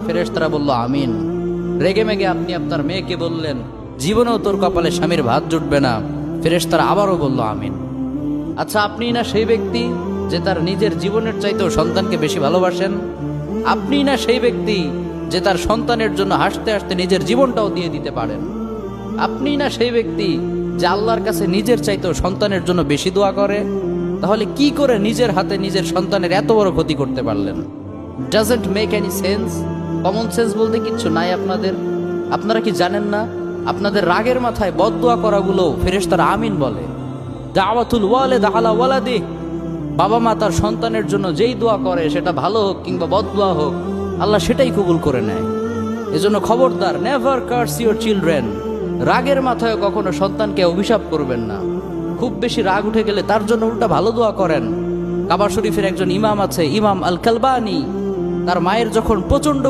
ফেরেশতারা বলল আমিন। রেগে মেগে আপনি আপনার মেয়েকে বললেন জীবনেও তোর কপালে স্বামীর ভাত জুটবে না, ফেরেশতারা আবারও বলল আমিন। আচ্ছা, আপনি না সেই ব্যক্তি যে তার নিজের জীবনের চাইতেও সন্তানকে বেশি ভালোবাসেন? আপনি না সেই ব্যক্তি যে তার সন্তানের জন্য হাসতে হাসতে নিজের জীবনটাও দিয়ে দিতে পারেন? আপনি না সেই ব্যক্তি যে আল্লাহর কাছে নিজের চাইতেও সন্তানের জন্য বেশি দোয়া করে? তাহলে কি করে নিজের হাতে নিজের সন্তানের এত বড় ক্ষতি করতে পারলেন? Doesn't make any sense. Common sense বলতে কিচ্ছু নাই আপনাদের? আপনারা কি জানেন না আপনাদের রাগের মাথায় বদদোয়া করাগুলো ফেরেশতারা আমিন বলে? দাওয়াতুল ওয়ালিদ আলা ওয়ালাদি, বাবা মা তার সন্তানের জন্য যেই দোয়া করে সেটা ভালো হোক কিংবা বদদোয়া হোক, আল্লাহ সেটাই কবুল করে নেয়। এজন্য খবরদার, নেভার কার্স ইউর চিলড্রেন। রাগের মাথায় কখনো সন্তানকে অভিশাপ করবেন না। খুব বেশি রাগ উঠে গেলে তার জন্য উল্টা ভালো দোয়া করেন। কাবা শরীফের একজন ইমাম আছে, ইমাম আল কালবানি, তার মায়ের যখন প্রচন্ড